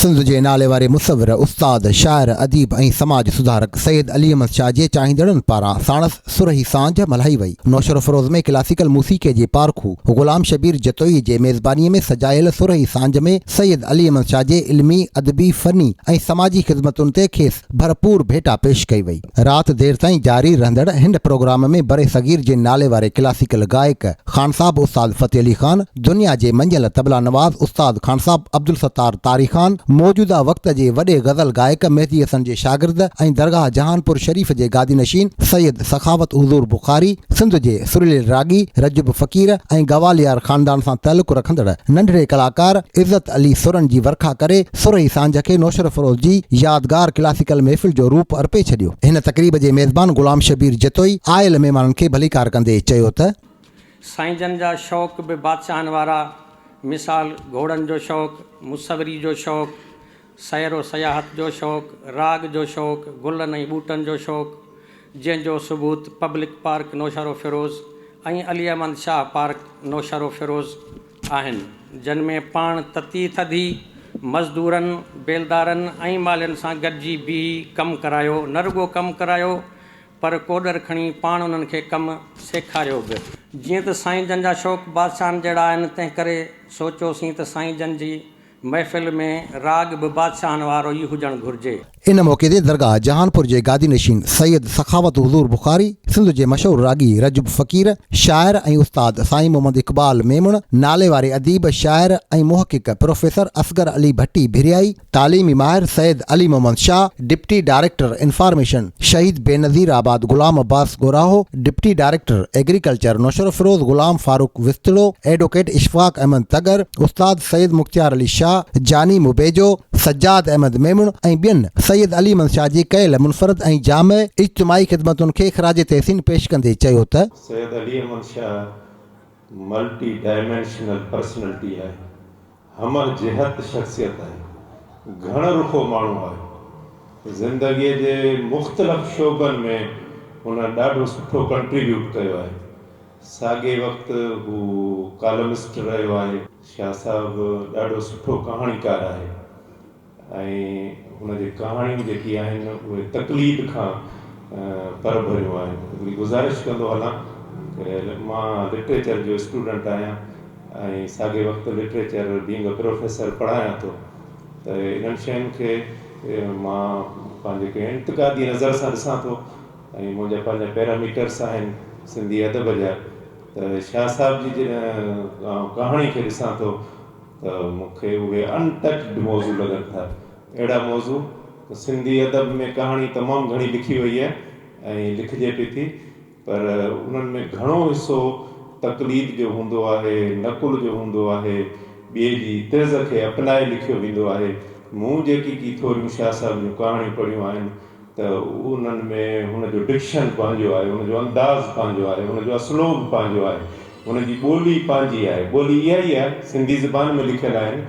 सिंध जे नाले वारे मुसविर उस्ताद शाइर अदीब ऐं समाज सुधारक सैयद अली अहमद शाह जे चाहींदड़नि पारां साणस सुरही सांझ मल्हाई वई। नौशर फरोज़ में क्लासिकल मूसीक़े जे पारखू ग़ुलाम शबीर जतोई जे मेज़बानीअ में सजायल सुरही सांझ में सैयद अली अहमद शाह जे इल्मी अदबी फ़नी ऐं समाजी ख़िदमतुनि ते खेसि भरपूर भेटा पेश कई वई। राति देर ताईं जारी रहंदड़ हिन प्रोग्राम में बरे सगीर जे नाले वारे क्लासिकल गायक खानसाब उस्ताद फ़तेह अली ख़ान, दुनिया जे मंझल तबला नवाज़ उस्ताद खानसाब अब्दुल सत्तार तारी ख़ान, मौजूदा वक़्त जे वॾे गज़ल गायक मेहदी हसन जे शागिर्द ऐं दरगाह जहानपुर शरीफ़ जे गादी नशीन सैयद सखावत हुज़ूर बुखारी, सिंध जे सुरीले रागी रजब फ़कीर ऐं गवालियार ख़ानदान सां ताल्लुक़ रखंदड़ नंढड़े कलाकार इज़्ज़त अली सुरन जी वर्खा करे सुरही सांझ खे नौशर फरोज़ जी यादगार क्लासिकल महफ़िल जो रूप अर्पे छॾियो। हिन तक़रीब जे मेज़बान ग़ुलाम शबीर जतोई आयल महिमाननि खे भलीकार कंदे चयो त साईं जन जा शौक़ बि बादशाहनि वारा, मिसाल घोड़नि जो शौक़ु, मुसवरी जो शौक़ु, सैरो सयाहत जो शौक़ु, राग जो शौक़ु, गुलनि ऐं ॿूटनि जो शौक़ु, जंहिंजो सबूत पब्लिक पार्क नौशरो फिरोज़ ऐं अली अहमद शाह पार्क नौशरो फिरोज़ आहिनि, जिन में पाण तती थधी मज़दूरनि बेलदारनि ऐं मालियुनि सां गॾिजी बीही कमु करायो, न रुॻो कमु करायो पर कोडर खणी पाण उन्हनि खे कमु सेखारियो बि। जीअं त साईं जन जा शौक़ बादशाहनि जहिड़ा आहिनि, तंहिं करे सोचियोसीं त साईं जन जी महफ़िल में राग बि बादशाहनि वारो ई हुजणु घुरिजे। इन मौक़े ते दरगाह जहानपुर जे गादी नशीन सैयद सखावत हुज़ूर बुखारी, सिंध जे मशहूर रागी रजब फ़कीर, शाइर ऐं उस्ताद साईं मोहम्मद इक़बाल मेमुण, नाले वारे अदीब शाइर ऐं मुहक़िक़ प्रोफेसर असगर अली भट्टी भिरियाई, तालीमी माहिर Syed Ali Mohammad Shah, deputy director information Shaheed Benazirabad Ghulam Abbas Goraho, deputy director agriculture Naushahro Feroze Ghulam Farooq Wistro, advocate Ishfaq Ahmed Tagar, उस्ताद सैयद मुख्तियार अली शाह, जानी मुबेजो, सज्जाद अहमद मेमुण ऐं ॿियनि सैयद अली अहमद शाह जी कयल मुनफ़रद ऐं जामे इज्तिमाई ख़िदमतुनि खे ख़राज तहसीन पेश कंदे चयो त Syed Ali Ahmed Shah multi dimensional personality आहे, हमर जिहत शख़्सियत आहे, घण रुखो माण्हू आहे। ज़िंदगीअ जे मुख़्तलिफ़ शोबनि में हुन ॾाढो सुठो कंट्रीब्यूट कयो आहे। साॻे वक़्तु हू कॉलमिस्ट रहियो आहे। शाह साहिबु ॾाढो सुठो कहाणीकार आहे ऐं हुनजी कहाणियूं जेकी आहिनि उहे तकलीद खां पर भरियूं आहिनि। हिकिड़ी गुज़ारिश कंदो हलां कि मां लिटरेचर जो स्टूडेंट आहियां ऐं साॻे वक़्तु लिटरेचर बीइंग अ प्रोफेसर पढ़ायां थो, त इन्हनि शयुनि खे मां पंहिंजे इंतक़ादी नज़र सां ॾिसां थो ऐं मुंहिंजा पंहिंजा पैरामीटर्स आहिनि सिंधी अदब जा। त शाह साहिब जी कहाणी खे ॾिसां थो त मूंखे उहे अनटच्ड मौज़ू लॻनि था। अहिड़ा मौज़ू सिंधी अदब में कहाणी तमामु घणी लिखी वई आहे ऐं लिखिजे पई थी, पर उन्हनि में घणो हिसो तक़लीद जो हूंदो आहे, नकुल जो हूंदो आहे, ॿिए जी तिर्ज़ खे अपनाए लिखियो वेंदो आहे। मूं जेकी थोरियूं शाह साहिब जूं कहाणियूं पढ़ियूं आहिनि त उन्हनि में हुनजो डिक्शन पंहिंजो आहे, हुनजो अंदाज़ पंहिंजो आहे, हुनजो असलोब पंहिंजो आहे, हुनजी ॿोली पंहिंजी आहे। ॿोली इहा ई आहे, सिंधी ज़बान में लिखियलु आहिनि,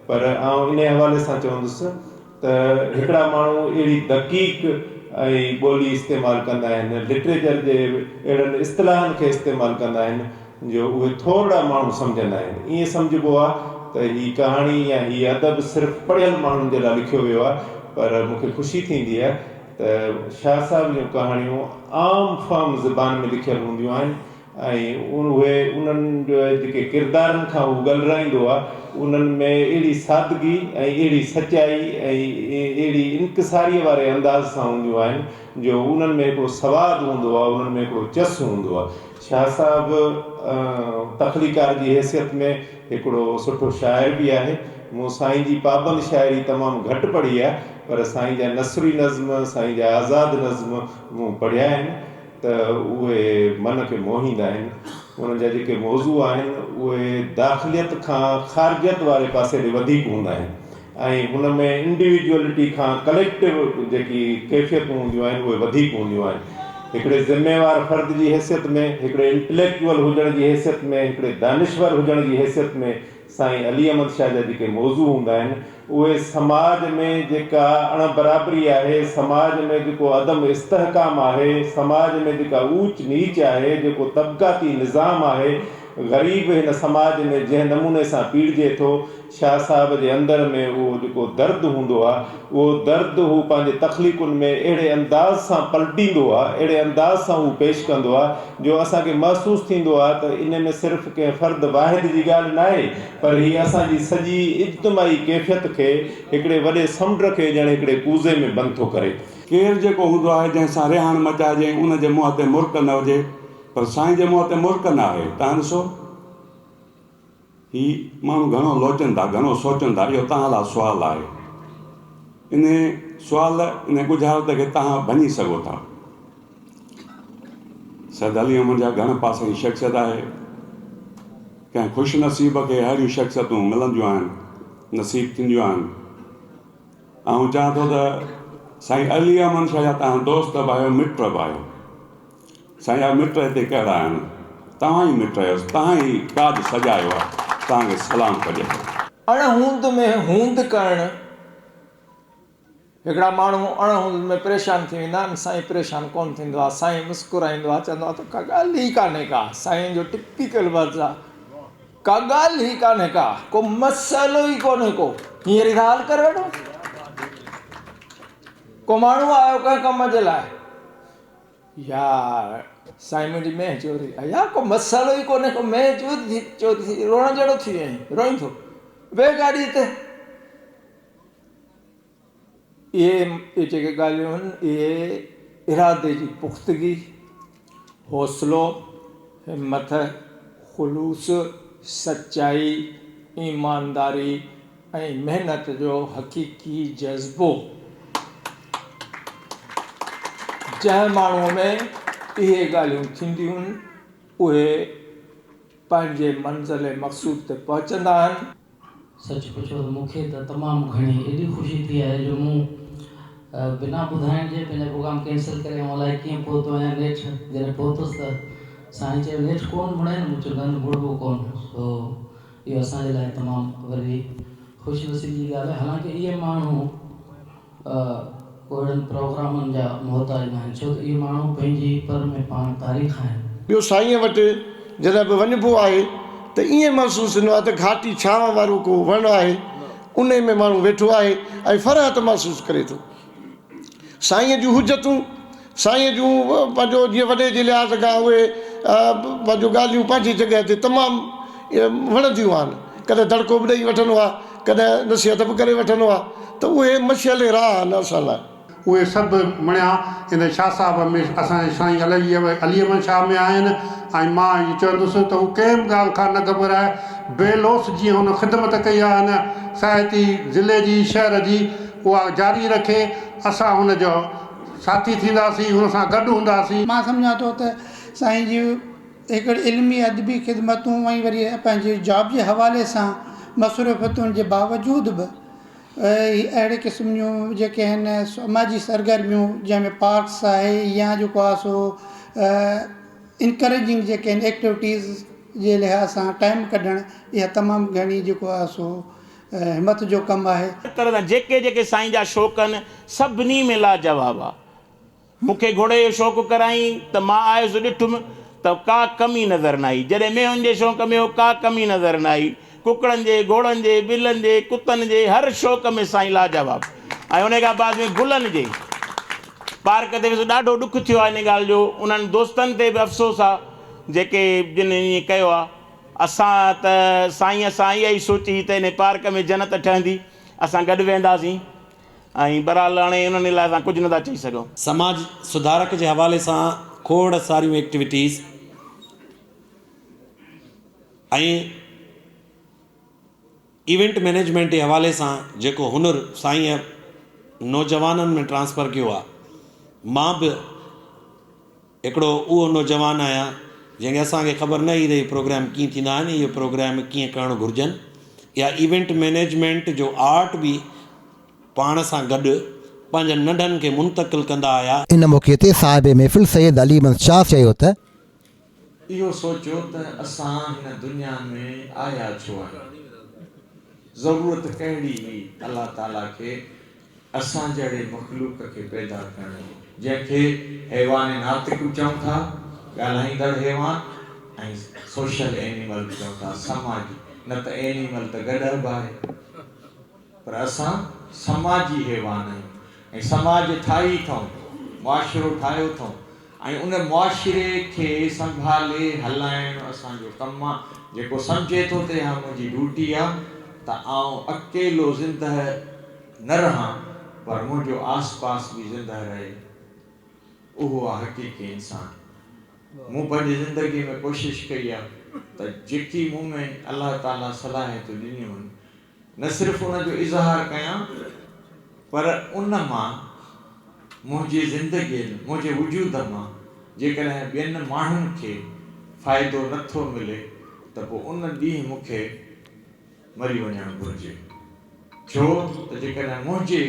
पर आउं इन हवाले सां चवंदुसि त हिकिड़ा माण्हू अहिड़ी दक़ीक़ ऐं ॿोली इस्तेमालु कंदा आहिनि, लिटरेचर जे अहिड़नि इस्तिलाहनि खे इस्तेमालु कंदा आहिनि जो उहे थोरा माण्हू सम्झंदा आहिनि। ईअं सम्झिबो आहे त हीअ कहाणी या हीअ अदब सिर्फ़ु पढ़ियल माण्हुनि जे लाइ लिखियो वियो आहे, पर मूंखे ख़ुशी थींदी आहे त शाह साहिब जूं कहाणियूं आम फाम ज़बान में लिखियलु हूंदियूं आहिनि ऐं उहे उन्हनि जो जेके किरदारनि खां उहो ॻाल्हाईंदो आहे उन्हनि में अहिड़ी सादगी ऐं अहिड़ी सचाई ऐं अहिड़ी इनकिसारीअ वारे अंदाज़ सां हूंदियूं आहिनि जो उन्हनि में हिकिड़ो सवादु हूंदो आहे, उन्हनि में हिकिड़ो चस हूंदो आहे। शाह साहिबु तख़लीकार जी हैसियत में हिकिड़ो सुठो शाइर बि आहे। मूं साईं जी पाबंद शाइरी तमामु घटि पढ़ी आहे, पर साईं जा नसरी नज़्म, साईं जा आज़ाद नज़्म मूं पढ़िया आहिनि त उहे मन खे मोहींदा आहिनि। उन्हनि जा जेके मौज़ू आहिनि उहे दाख़िलियत खां ख़ारिजियत वारे पासे ॾे वधीक हूंदा आहिनि ऐं हुन में इंडिविजुअलिटी खां कलेक्टिव जेकी कैफ़ियतूं हूंदियूं आहिनि उहे वधीक हूंदियूं आहिनि। हिकिड़े ज़िम्मेवार फ़र्द जी हैसियत में, हिकिड़े इंटेलेक्चुअल हुजण जी हैसियत में, हिकिड़े दानिश्वर हुजण जी हैसियत में साईं अली अहमद शाह जा जेके मौज़ू हूंदा आहिनि उहे समाज में जेका अणबराबरी आहे, समाज में जेको अदम इस्तेहकाम आहे, समाज में जेका ऊच नीच आहे, जेको तबक़ाती निज़ाम आहे, ग़रीब हिन समाज में जंहिं नमूने सां पीड़िजे थो, शाह साहब जे अंदर में उहो जेको दर्द हूंदो आहे, उहो दर्द हू पंहिंजे तख़लीक़ुनि में अहिड़े अंदाज़ सां पलटींदो आहे, अहिड़े अंदाज़ सां हू पेश कंदो आहे जो असांखे महसूसु थींदो आहे त इन में सिर्फ़ु कंहिं फ़र्द वाहिद जी ॻाल्हि न आहे, पर हीअ असांजी सॼी इज्तिमाही कैफ़ियत खे हिकिड़े वॾे समुंड खे ॼण हिकिड़े कूज़े में बंदि थो करे। केरु जेको हूंदो आहे जंहिंसां रिहाण मचाइजे उन जे मुंहं ते मुर्क न हुजे, पर साईं जे मुंहं ते मुर्क न आहे। तव्हां ॾिसो ही माण्हू घणो लोचनि था, घणो सोचनि था, इहो तव्हां लाइ सुवालु आहे। इन सुवाल, इन गुज़ारत खे तव्हां भञी सघो था। सैयद अली अहमद जा घणे पासे जी शख़्सियत आहे। कंहिं ख़ुशि नसीब खे अहिड़ियूं शख़्सियतूं मिलंदियूं आहिनि, नसीब थींदियूं आहिनि। ऐं चवां थो त साईं अली अहमद शाह जा तव्हां दोस्त बि आहियो, मिट बि आहियो। साईं जा मिट हिते कहिड़ा आहिनि? तव्हां ई मिट आहियो, तव्हां ई काज सजायो आहे, तव्हांखे सलाम कजे। अणहूंद में हूंद करणु, हिकिड़ा माण्हू अणहूंद में परेशान थी वेंदा आहिनि, साईं परेशान कोन थींदो आहे। साईं मुस्कुराईंदो आहे, चवंदो आहे त का ॻाल्हि ई कान्हे का। साईं जो टिपिकल वर्ड्स आहे, का ॻाल्हि ई कान्हे का, को मसइलो ई कोन्हे को, हींअर ई हल करे वठो। को माण्हू आयो कंहिं कम जे लाइ, यार साईं मुंहिंजी मेंह चोरी आहे, यार को मसइलो ई कोन्हे को, मेंह चोरी थी, रोअण जहिड़ो थी वई, रोई थो वे गाॾी ते। इहे जेके ॻाल्हियूं आहिनि, इहे इरादे जी पुख़्तगी, हौसलो, हिम्मत, ख़ुलूस, सचाई, ईमानदारी ऐं महिनत जो हक़ीक़ी जज़्बो, जंहिं माण्हूअ में इहे ॻाल्हियूं थींदियूं आहिनि उहे पंहिंजे मंज़िल मक़सूद ते पहुचंदा आहिनि। सच पुछो त मूंखे त तमामु घणी एॾी ख़ुशी थी आहे जो मूं बिना ॿुधाइण जे पंहिंजो प्रोग्राम कैंसिल करे ऐं अलाए कीअं पहुतो आहियां नेठ। जॾहिं पहुतुसि त साईं चयो नेठ कोन मुड़े न, मूं चयो न मुड़बो कोन। सो इहो असांजे लाइ तमामु वॾी ख़ुशि नसीब जी ॻाल्हि आहे। हालांकि इहे माण्हू कोड़नि प्रोग्रामनि जा मोहताज आहिनि, छो त इहे माण्हू पंहिंजी पर में पाण तारीख़ आहिनि। ॿियो साईं वटि जॾहिं बि वञिबो आहे त ईअं महसूसु थींदो आहे त घाटी छांव वारो को वण आहे, उन में माण्हू वेठो आहे ऐं फ़रहत महसूसु करे थो। साईं जूं हुजतूं, साईं जूं पंहिंजो जीअं वॾे जे लिहाज़ खां उहे पंहिंजो ॻाल्हियूं पंहिंजी जॻह ते तमामु वणंदियूं आहिनि। कॾहिं दड़को बि ॾेई वठंदो आहे, कॾहिं नसीहत बि करे वठंदो आहे, त उहे मशियल राह आहिनि असां लाइ। उहे सभु मणिया इन शाह साहिब में, असांजे साईं अली अहमद शाह में आहिनि। ऐं मां इहो चवंदुसि त हू कंहिं ॻाल्हि खां न घबराए, बेलोस जीअं हुन ख़िदमत कई आहे हिन साहिती ज़िले जी, शहर जी, उहा जारी रखे। असां हुनजो साथी थींदासीं, हुन सां गॾु हूंदासीं। मां सम्झां थो त साईं जी हिकिड़ी इल्मी अदबी ख़िदमतूं ऐं वरी पंहिंजे जॉब जे हवाले सां मसरूफ़ियतुनि जे बावजूदि बि अहिड़े क़िस्म जूं जेके आहिनि समाजी सरगर्मियूं, जंहिंमें पार्क्स आहे या जेको आहे सो इनकरेजिंग जेके आहिनि एक्टिविटीज़ जे लिहाज़ सां टाइम कढणु, इहा तमामु घणी जेको आहे सो हिमत जो कमु आहे। तरह सां जेके जेके साईं जा शौक़ आहिनि सभिनी में लाजवाब आहे। मूंखे घोड़े जो शौक़ु कराई त मां आयुसि, ॾिठुमि त का कमी नज़र न आई। जॾहिं मेहुनि जे शौक़ में हो का कमी नज़र न आई। कुकड़नि जे, घोड़नि जे, ॿिलनि जे, कुतनि जे, हर शौक़ में साईं लाजवाब। ऐं उन खां बाद में गुलनि जे पार्क ते वियुसि, ॾाढो ॾुखु थियो आहे इन ॻाल्हि जो। उन्हनि दोस्तनि ते बि अफ़सोस आहे जेके जिन ईअं कयो आहे। असां त साईं सां इहा ई सोची त इन पार्क में जन्नत ठहंदी, असां गॾु वेंदासीं। ऐं बहरहाल हाणे उन्हनि लाइ असां कुझु नथा चई सघूं। समाज सुधारक जे हवाले सां खोड़ सारियूं एक्टिविटीज़ ऐं इवेंट मैनेजमेंट जे हवाले सां जेको हुनर साईं नौजवाननि में ट्रांसफ़र कयो आहे। मां बि हिकिड़ो उहो नौजवान आहियां जंहिंखे असांखे ख़बर न ई रही प्रोग्राम कीअं थींदा आहिनि, इहे प्रोग्राम कीअं करणु घुरिजनि। या इवेंट मैनेजमेंट जो आर्ट बि पाण सां गॾु पंहिंजे नंढनि खे मुंतक़िल कंदा आया। इन मौक़े ते साहिब महफ़िल सैयद अली अहमद शाह चयो त इहो सोचियो त असां हिन दुनिया में आया छो आहियूं, ज़रूरत कहिड़ी हुई अलाह ताला खे असां जहिड़े मख़लूक खे पैदा करण जी, जंहिंखे हैवान नातिक चऊं था, ॻाल्हाईंदड़ हैवान, ऐं सोशल एनिमल चऊं था, समाजी, न त एनिमल त गॾब आहे, पर असां समाजी हैवान आहियूं ऐं समाज ठाही अथऊं, मुआशिरो ठाहियो अथऊं ऐं उन मुआशिरे खे संभाले हलाइणु असांजो कमु आहे। जेको सम्झे थो त हा मुंहिंजी ड्यूटी आहे त आउं अकेलो ज़िंदह न रहां पर मुंहिंजो आस पास बि ज़िंदह रहे, उहो आहे हक़ीक़ी इंसान। मूं पंहिंजी ज़िंदगी में कोशिशि कई आहे त जेकी मूं में अलाह ताला सलाहियतूं ॾिनियूं आहिनि न सिर्फ़ु उनजो इज़हार कयां पर उन मां मुंहिंजी ज़िंदगीअ मुंहिंजे वजूद मां जेकॾहिं ॿियनि माण्हुनि खे फ़ाइदो नथो मिले त पोइ उन ॾींहुं मूंखे मरी वञणु घुरिजे। छो त जेकॾहिं मुंहिंजे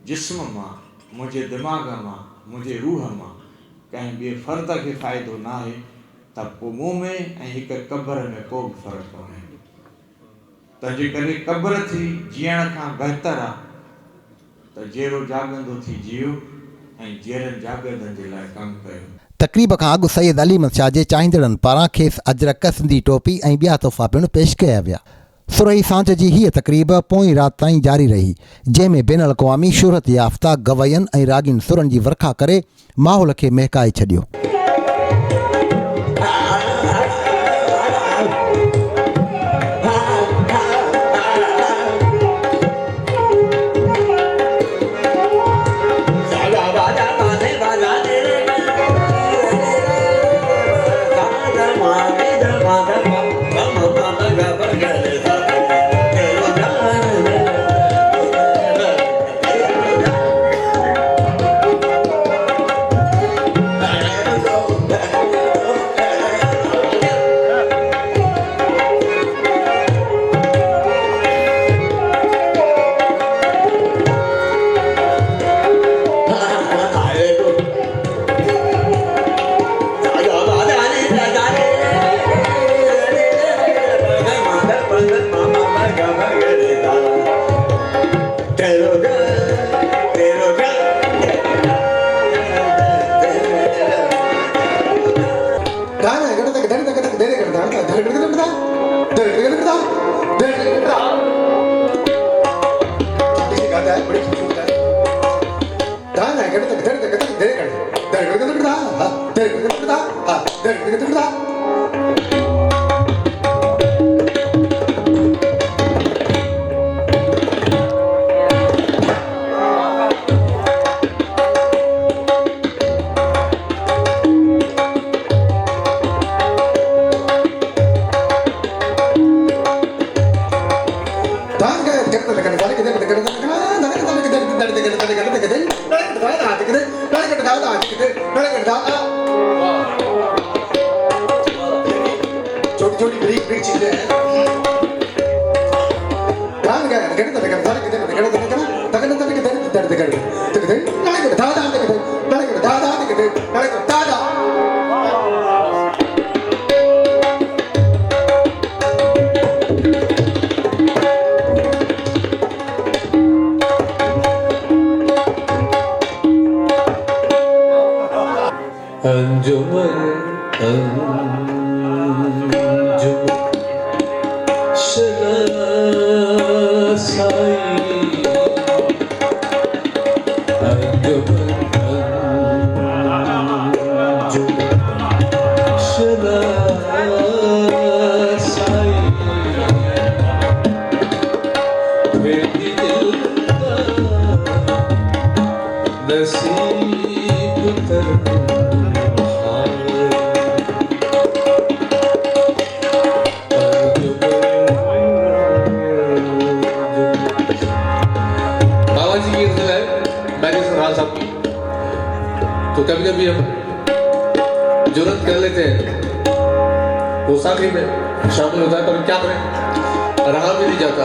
जिस्म मां, मुंहिंजे दिमाग़ मां, मुंहिंजे रूह मां कंहिं ॿिए फ़र्द खे फ़ाइदो न आहे त पोइ मूं में ऐं हिकु क़ब्र में को बि फ़र्क़ु कोन्हे। तंहिंजे करे क़ब्र थी जीअण खां बहितर आहे त जहिड़ो जाॻंदो थी जियो ऐं जहिड़नि जाॻंदनि जे लाइ कमु कयो। तक़रीब खां अॻु सैयद अली अहमद शाह जे चाहींदड़नि पारां खेसि अजरक, सिंधी टोपी ऐं ॿिया तोहफ़ा पिणु पेश कया विया। सुरही सांझ जी हीअ तक़रीब पोइ राति ताईं जारी रही, जंहिंमें बैन अल-अक़वामी शोहरत याफ़्ता गवयनि ऐं रागिन सुरनि जी वर्खा करे माहौल खे महकाए छॾियो। तो कभी कभी हम जुर्रत कर लेते हैं वो साथी में शामिल होता है, पर क्या करें, रहा भी नहीं जाता।